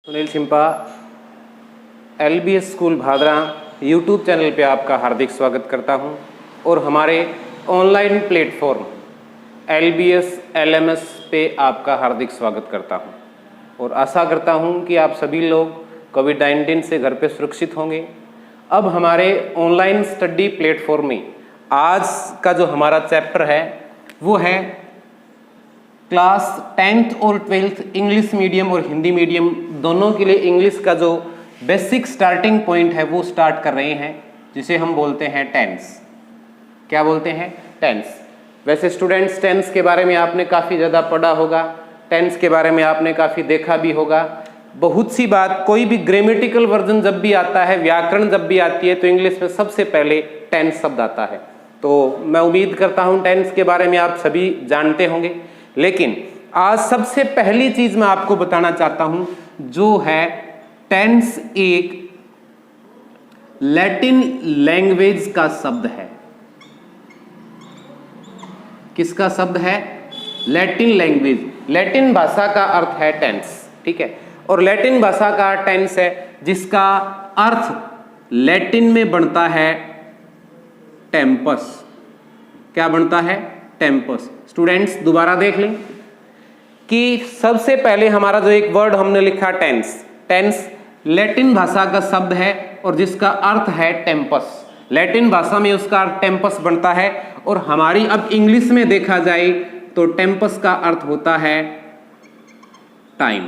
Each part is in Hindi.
Sunil Chhimpa LBS school Bhadra YouTube channel पे आपका हार्दिक स्वागत करता हूं और हमारे ऑनलाइन प्लेटफॉर्म LBS LMS पे आपका हार्दिक स्वागत करता हूं और आशा करता हूं कि आप सभी लोग कोविड-19 से घर पे सुरक्षित होंगे। अब हमारे ऑनलाइन स्टडी प्लेटफॉर्म में आज का जो हमारा चैप्टर है वो है क्लास 10th और 12th इंग्लिश मीडियम और हिंदी मीडियम दोनों के लिए इंग्लिश का जो बेसिक स्टार्टिंग पॉइंट है वो स्टार्ट कर रहे हैं, जिसे हम बोलते हैं टेंस। क्या बोलते हैं? टेंस। वैसे स्टूडेंट्स, टेंस के बारे में आपने काफ़ी ज़्यादा पढ़ा होगा, टेंस के बारे में आपने काफ़ी देखा भी होगा। बहुत सी बात, कोई भी ग्रामेटिकल वर्जन जब भी आता है, व्याकरण जब भी आती है, तो इंग्लिश में सबसे पहले टेंस शब्द आता है। तो मैं उम्मीद करता हूँ टेंस के बारे में आप सभी जानते होंगे, लेकिन आज सबसे पहली चीज मैं आपको बताना चाहता हूं जो है टेंस एक लैटिन लैंग्वेज का शब्द है। किसका शब्द है? Latin language. लैटिन भाषा का अर्थ है टेंस, ठीक है। और लैटिन भाषा का टेंस है जिसका अर्थ लैटिन में बनता है टेम्पस। क्या बनता है? टेम्पस। स्टूडेंट्स दोबारा देख लें कि सबसे पहले हमारा जो एक वर्ड हमने लिखा टेंस, टेंस लैटिन भाषा का शब्द है और जिसका अर्थ है टेम्पस। लैटिन भाषा में उसका अर्थ टेम्पस बनता है और हमारी अब इंग्लिश में देखा जाए तो टेम्पस का अर्थ होता है टाइम।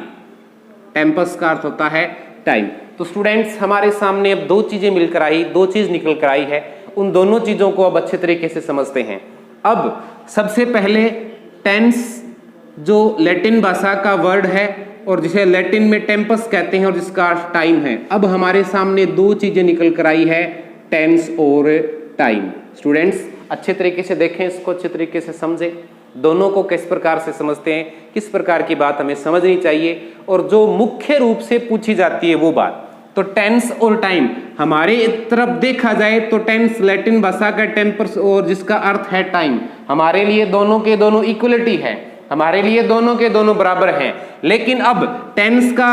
टेम्पस का अर्थ होता है टाइम। तो स्टूडेंट्स हमारे सामने अब दो चीजें मिलकर आई, दो चीज निकल कर आई है। उन दोनों चीजों को अब अच्छे तरीके से समझते हैं। अब सबसे पहले टेंस जो लैटिन भाषा का वर्ड है और जिसे लैटिन में टेम्पस कहते हैं और जिसका अर्थ टाइम है। अब हमारे सामने दो चीजें निकल कर आई है, टेंस और टाइम। स्टूडेंट्स अच्छे तरीके से देखें, इसको अच्छे तरीके से समझें, दोनों को किस प्रकार से समझते हैं, किस प्रकार की बात हमें समझनी चाहिए और जो मुख्य रूप से पूछी जाती है वो बात। तो टेंस और टाइम हमारे तरफ देखा जाए तो टेंस लैटिन भाषा का टेम्पस और जिसका अर्थ है टाइम, हमारे लिए दोनों के दोनों इक्वलिटी है, हमारे लिए दोनों के दोनों बराबर हैं। लेकिन अब टेंस का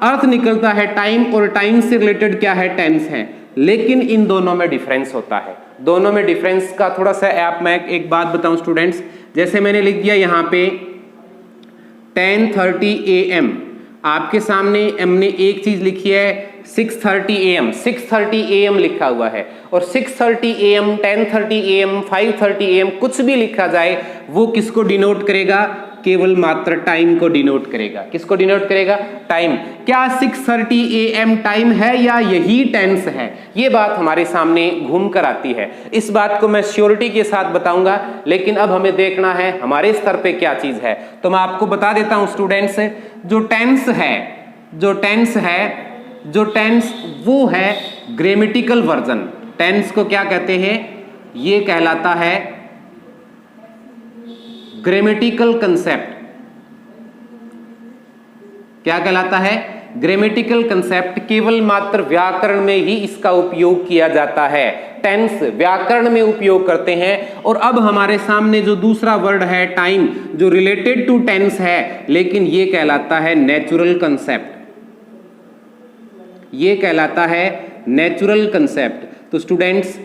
अर्थ निकलता है टाइम और टाइम से रिलेटेड क्या है? टेंस है। लेकिन इन दोनों में डिफरेंस होता है। दोनों में डिफरेंस का थोड़ा सा मैं एक बात बताऊं स्टूडेंट्स, जैसे मैंने लिख दिया यहाँ पे 10:30 AM, आपके सामने हमने एक चीज लिखी है 6:30 AM। 6:30 AM लिखा हुआ है और 6:30 AM, 10:30 AM, 5:30 AM कुछ भी लिखा जाए वो किसको डिनोट करेगा? केवल मात्र टाइम को डिनोट करेगा। किसको डिनोट करेगा? टाइम। क्या 6:30 AM टाइम है या यही टेंस है? ये बात हमारे सामने घूम कर आती है। इस बात को मैं श्योरिटी के साथ बताऊंगा, लेकिन अब हमें देखना है हमारे स्तर पे क्या चीज है। तो मैं आपको बता देता हूं स्टूडेंट्स, जो टेंस वो है ग्रामेटिकल वर्जन। टेंस को क्या कहते हैं? ये कहलाता है ग्रामेटिकल कंसेप्ट। क्या कहलाता है? Grammatical concept. केवल मात्र व्याकरण में ही इसका उपयोग किया जाता है। टेंस व्याकरण में उपयोग करते हैं। और अब हमारे सामने जो दूसरा वर्ड है टाइम, जो रिलेटेड टू टेंस है, लेकिन ये कहलाता है नेचुरल कंसेप्ट। ये कहलाता है नेचुरल कंसेप्ट। तो स्टूडेंट्स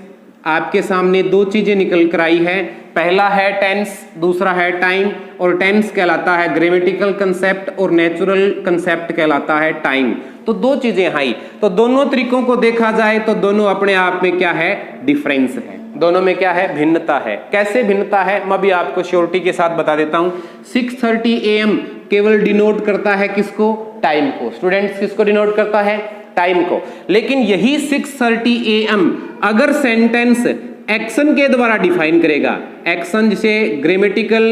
आपके सामने दो चीजें निकल कर आई है, पहला है टेंस, दूसरा है टाइम। और टेंस कहलाता है ग्रामेटिकल कंसेप्ट और नेचुरल कंसेप्ट कहलाता है टाइम। तो दो चीजें आई। तो दोनों तरीकों को देखा जाए तो दोनों अपने आप में क्या है? डिफरेंस है। दोनों में क्या है? भिन्नता है। कैसे भिन्नता है मैं भी आपको श्योरिटी के साथ बता देता हूं। 6:30 AM केवल डिनोट करता है किसको? टाइम को। स्टूडेंट्स किसको डिनोट करता है? टाइम को। लेकिन यही 6:30 AM अगर सेंटेंस एक्शन के द्वारा डिफाइन करेगा, एक्शन जिसे ग्रामेटिकल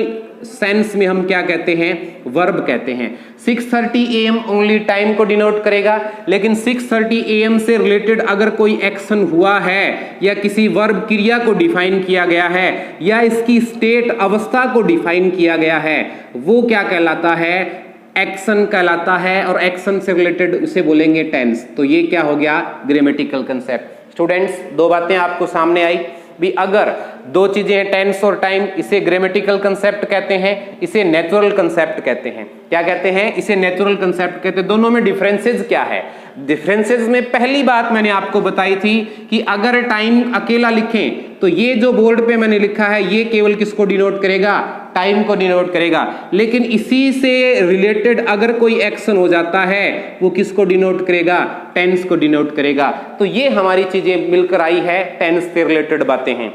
सेंस में हम क्या कहते हैं? वर्ब कहते हैं। 6:30 AM ओनली टाइम को डिनोट करेगा, लेकिन 6:30 AM से रिलेटेड अगर कोई एक्शन हुआ है या किसी वर्ब क्रिया को डिफाइन किया गया है या इसकी स्टेट अवस्था को डिफाइन किया गया है, वो क्या कहलाता है? एक्शन कहलाता है। और एक्शन से रिलेटेड उसे बोलेंगे टेंस। तो ये क्या हो गया? Grammatical concept. स्टूडेंट्स दो बातें आपको सामने आई। भी अगर दो चीजें हैं टेंस और टाइम, इसे ग्रामेटिकल कंसेप्ट कहते हैं, इसे नेचुरल कंसेप्ट कहते हैं। क्या कहते हैं? इसे नेचुरल कंसेप्ट कहते हैं। दोनों में डिफरेंसेस क्या है? डिफरेंसेस में पहली बात मैंने आपको बताई थी कि अगर टाइम अकेला लिखें तो ये जो बोर्ड पे मैंने लिखा है ये केवल किसको डिनोट करेगा? टाइम को डिनोट करेगा। लेकिन इसी से रिलेटेड अगर कोई एक्शन हो जाता है वो किसको डिनोट करेगा? टेंस को डिनोट करेगा। तो ये हमारी चीजें मिलकर आई है, टेंस से रिलेटेड बातें हैं।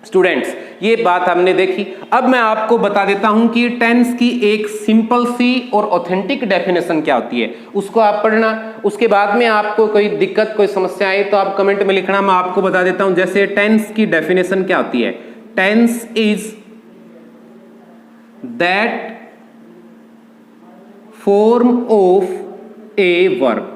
स्टूडेंट्स, ये बात हमने देखी। अब मैं आपको बता देता हूं कि टेंस की एक सिंपल सी और ऑथेंटिक डेफिनेशन क्या होती है, उसको आप पढ़ना। उसके बाद में आपको कोई दिक्कत, कोई समस्या आए तो आप कमेंट में लिखना, मैं आपको बता देता हूं। जैसे टेंस की डेफिनेशन क्या होती है? Tense is that form of a verb.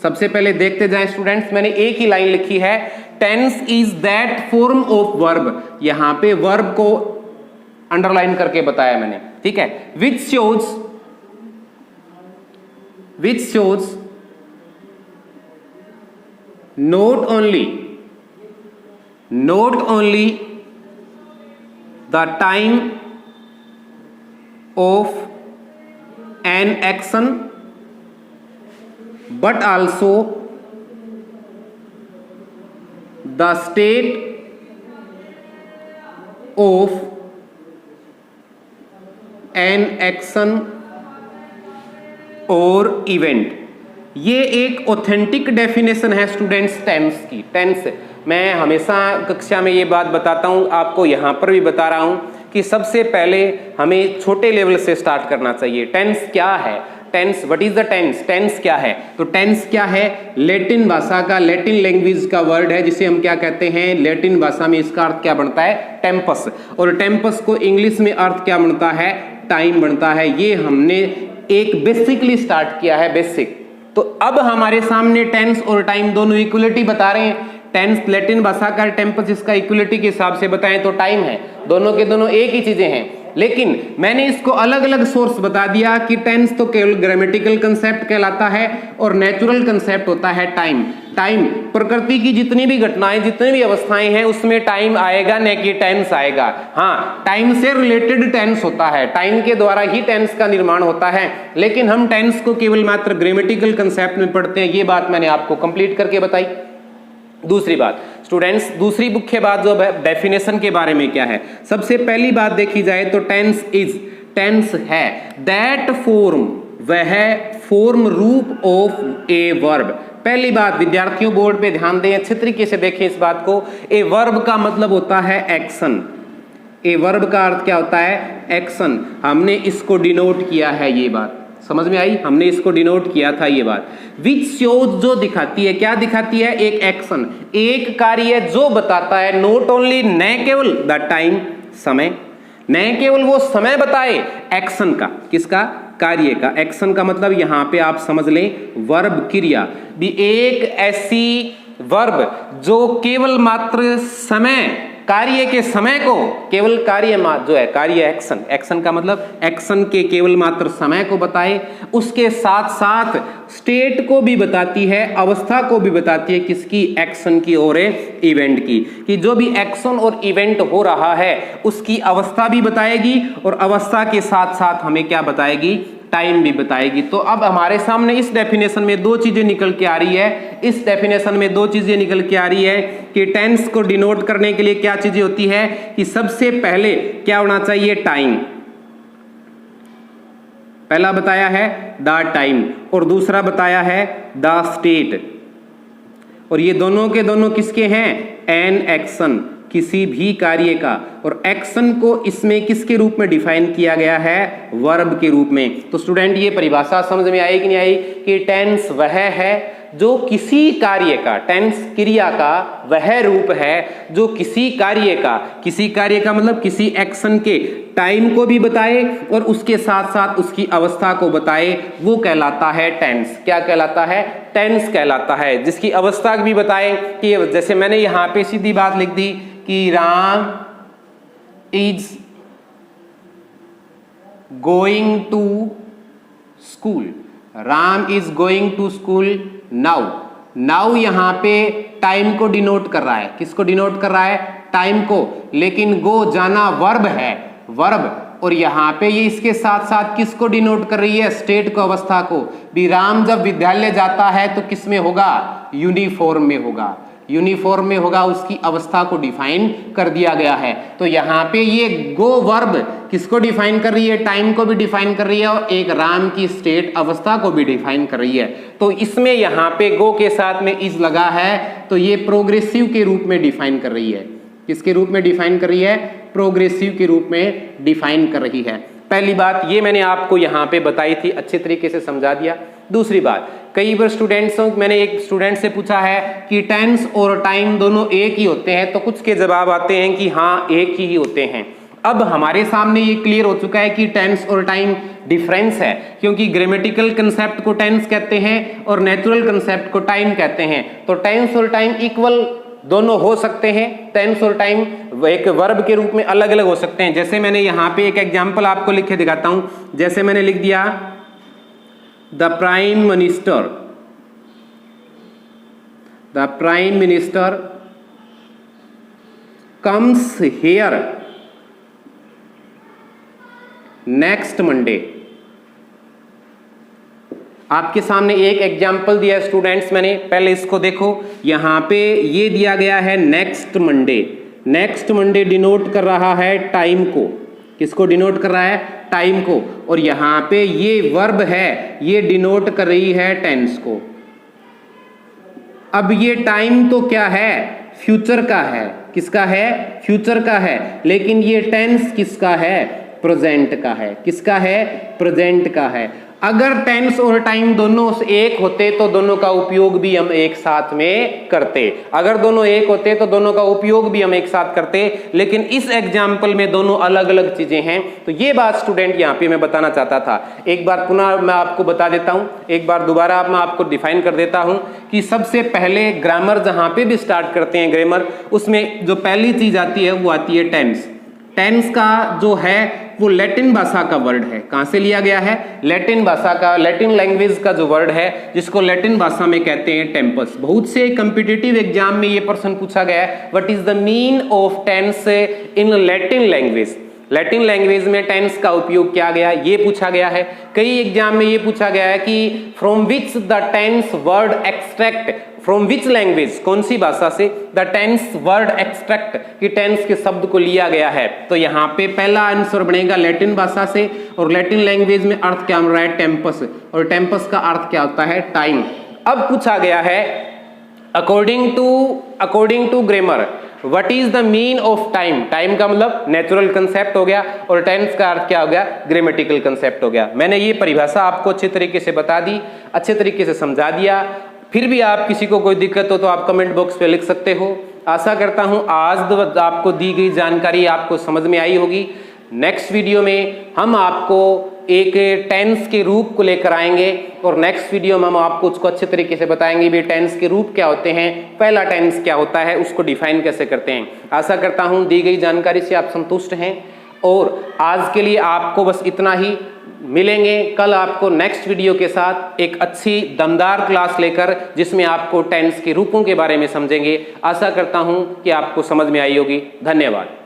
सबसे पहले देखते जाएं स्टूडेंट्स, मैंने एक ही लाइन लिखी है, tense is that form of verb. यहां पे वर्ब को अंडरलाइन करके बताया मैंने, ठीक है। Which shows not only the time of an action but also the state of an action or event। ये एक ऑथेंटिक डेफिनेशन है स्टूडेंट्स टेंस की। टेंस मैं हमेशा कक्षा में ये बात बताता हूँ, आपको यहाँ पर भी बता रहा हूँ कि सबसे पहले हमें छोटे लेवल से स्टार्ट करना चाहिए। टेंस क्या है? Tense, what is the tense? Tense क्या है? तो टेंस क्या है? लैटिन भाषा का, लैटिन लैंग्वेज का वर्ड है जिसे हम क्या कहते हैं? लैटिन भाषा में इसका अर्थ क्या बनता है? टेम्पस। और टेम्पस को इंग्लिश में अर्थ क्या बनता है? टाइम बनता है। ये हमने एक बेसिकली स्टार्ट किया है, बेसिक। तो अब हमारे सामने टेंस और टाइम दोनों इक्वलिटी बता रहे हैं। टेंस लैटिन भाषा का, टेम्पस इसका इक्वलिटी के हिसाब से बताएं तो टाइम है। दोनों के दोनों एक ही चीजें हैं, लेकिन मैंने इसको अलग अलग सोर्स बता दिया कि टेंस तो केवल ग्रामेटिकल कंसेप्ट कहलाता है और नेचुरल कंसेप्ट होता है टाइम। टाइम प्रकृति की जितनी भी घटनाएं, जितनी भी अवस्थाएं हैं उसमें टाइम आएगा, न कि टेंस आएगा। हाँ, टाइम से रिलेटेड टेंस होता है, टाइम के द्वारा ही टेंस का निर्माण होता है, लेकिन हम टेंस को केवल मात्र ग्रामेटिकल कंसेप्ट में पढ़ते हैं। ये बात मैंने आपको कंप्लीट करके बताई। दूसरी बात स्टूडेंट्स, दूसरी मुख्य बात जो डेफिनेशन के बारे में क्या है, सबसे पहली बात देखी जाए तो टेंस इज, टेंस है दैट फॉर्म, वह फॉर्म रूप ऑफ ए वर्ब। पहली बात विद्यार्थियों बोर्ड पे ध्यान दें, अच्छे तरीके से देखें इस बात को। ए वर्ब का मतलब होता है एक्शन। ए वर्ब का अर्थ क्या होता है? एक्शन। हमने इसको डिनोट किया है, ये बात समझ में आई? हमने इसको डिनोट किया था ये बात। विच शोज, जो दिखाती है, क्या दिखाती है? एक एक्शन, एक कार्य जो बताता है, नॉट ओनली, न केवल द टाइम, समय, न केवल वो समय बताए एक्शन का, किसका? कार्य का। एक्शन का मतलब यहां पे आप समझ लें वर्ब, क्रिया भी, एक ऐसी वर्ब जो केवल मात्र समय, कार्य के समय को, केवल कार्य जो है कार्य एक्शन, एक्शन का मतलब एक्शन के केवल मात्र समय को बताए, उसके साथ साथ स्टेट को भी बताती है, अवस्था को भी बताती है, किसकी? एक्शन की और इवेंट की, कि जो भी एक्शन और इवेंट हो रहा है उसकी अवस्था भी बताएगी और अवस्था के साथ साथ हमें क्या बताएगी? टाइम भी बताएगी। तो अब हमारे सामने इस डेफिनेशन में दो चीजें निकल के आ रही है, इस डेफिनेशन में दो चीजें निकल के आ रही है कि टेंस को डिनोट करने के लिए क्या चीजें होती है कि सबसे पहले क्या होना चाहिए? टाइम। पहला बताया है द टाइम और दूसरा बताया है द स्टेट, और ये दोनों के दोनों किसके हैं? एन एक्शन, किसी भी कार्य का, और एक्शन को इसमें किसके रूप में डिफाइन किया गया है? वर्ब के रूप में। तो स्टूडेंट ये परिभाषा समझ में आई कि नहीं आई कि टेंस वह है जो किसी कार्य का, टेंस क्रिया का वह रूप है जो किसी कार्य का मतलब किसी एक्शन के टाइम को भी बताए और उसके साथ साथ उसकी अवस्था को बताए, वो कहलाता है टेंस। क्या कहलाता है? टेंस कहलाता है। जिसकी अवस्था भी बताए कि जैसे मैंने यहां पे सीधी बात लिख दी कि Ram is going to school, Ram is going to school now. Now यहां पे टाइम को डिनोट कर रहा है, किसको डिनोट कर रहा है? टाइम को, लेकिन गो जाना वर्ब है, वर्ब। और यहाँ पे ये इसके साथ साथ किसको डिनोट कर रही है? स्टेट को, अवस्था को। भी राम जब विद्यालय जाता है तो किस में होगा? यूनिफॉर्म में होगा, यूनिफॉर्म में होगा, उसकी अवस्था को डिफाइन कर दिया गया है। तो यहाँ पे ये गो वर्ब किसको डिफाइन कर रही है? टाइम को भी डिफाइन कर रही है और एक राम की स्टेट अवस्था को भी डिफाइन कर रही है। तो इसमें यहाँ पे गो के साथ में इज लगा है, तो ये प्रोग्रेसिव के रूप में डिफाइन कर रही है। किसके रूप में डिफाइन कर रही है? प्रोग्रेसिव के रूप में डिफाइन कर रही है। पहली बात ये मैंने आपको यहाँ पे बताई थी, अच्छे तरीके से समझा दिया। दूसरी बात, कई बार मैंने एक स्टूडेंट से पूछा है कि टेंस और टाइम दोनों एक ही होते हैं, तो कुछ के जवाब आते हैं कि हाँ एक ही होते हैं। अब हमारे सामने ये क्लियर हो चुका है कि टेंस और टाइम डिफरेंस है, क्योंकि ग्रामेटिकल कंसेप्ट को टेंस कहते हैं और नेचुरल कंसेप्ट को टाइम कहते हैं। तो टेंस और टाइम इक्वल दोनों हो सकते हैं, टेंस और टाइम एक वर्ब के रूप में अलग अलग हो सकते हैं। जैसे मैंने यहाँ पे एक एग्जाम्पल आपको लिख के दिखाता हूं, जैसे मैंने लिख दिया the prime minister comes here next Monday. आपके सामने एक एग्जाम्पल दिया स्टूडेंट्स मैंने, पहले इसको देखो। यहां पे ये दिया गया है next Monday. Next Monday denote कर रहा है टाइम को। किसको डिनोट कर रहा है? टाइम को। और यहां पे ये वर्ब है, ये डिनोट कर रही है टेंस को। अब ये टाइम तो क्या है? फ्यूचर का है। किसका है? फ्यूचर का है। लेकिन ये टेंस किसका है? प्रेजेंट का है। किसका है? प्रेजेंट का है। अगर टेंस और टाइम दोनों एक होते तो दोनों का उपयोग भी हम एक साथ में करते। अगर दोनों एक होते तो दोनों का उपयोग भी हम एक साथ करते, लेकिन इस एग्जाम्पल में दोनों अलग अलग चीजें हैं। तो ये बात स्टूडेंट यहाँ पे मैं बताना चाहता था। एक बार पुनः मैं आपको बता देता हूँ, एक बार दोबारा मैं आपको डिफाइन कर देता हूँ कि सबसे पहले ग्रामर जहाँ पे भी स्टार्ट करते हैं ग्रामर, उसमें जो पहली चीज आती है वो आती है टेंस। टेंस का जो है वो लैटिन भाषा का वर्ड है। कहां से लिया गया है? लैटिन भाषा का, लैटिन लैंग्वेज का जो वर्ड है, जिसको लैटिन भाषा में कहते हैं टेम्पस। बहुत से कॉम्पिटिटिव एग्जाम में ये प्रश्न पूछा गया है, what is the mean of tense in Latin language. Latin language में टेंस का उपयोग किया गया, ये पूछा गया है। कई एग्जाम में ये पूछा गया है कि from which the tense word extract, from which language, कौन सी भाषा से द टेंस वर्ड एक्सट्रैक्ट, कि टेंस के शब्द को लिया गया है। तो यहाँ पे पहला आंसर बनेगा लैटिन भाषा से, और लैटिन लैंग्वेज में अर्थ क्या हो रहा है? टेम्पस, और टेम्पस का अर्थ क्या होता है? टाइम। अब पूछा गया है according to grammar what is the mean of time. Time का मतलब नेचुरल कंसेप्ट हो गया, और टेंस का अर्थ क्या हो गया? ग्रामेटिकल कंसेप्ट हो गया। मैंने ये परिभाषा आपको अच्छे तरीके से बता दी, अच्छे तरीके से समझा दिया। फिर भी आप किसी को कोई दिक्कत हो तो आप कमेंट बॉक्स पे लिख सकते हो। आशा करता हूं आज आपको दी गई जानकारी आपको समझ में आई होगी। नेक्स्ट वीडियो में हम आपको एक टेंस के रूप को लेकर आएंगे, और नेक्स्ट वीडियो में हम आपको उसको अच्छे तरीके से बताएंगे भी टेंस के रूप क्या होते हैं, पहला टेंस क्या होता है, उसको डिफाइन कैसे करते हैं। आशा करता हूं दी गई जानकारी से आप संतुष्ट हैं, और आज के लिए आपको बस इतना ही। मिलेंगे कल आपको नेक्स्ट वीडियो के साथ एक अच्छी दमदार क्लास लेकर, जिसमें आपको टेंस के रूपों के बारे में समझेंगे। आशा करता हूं कि आपको समझ में आई होगी। धन्यवाद।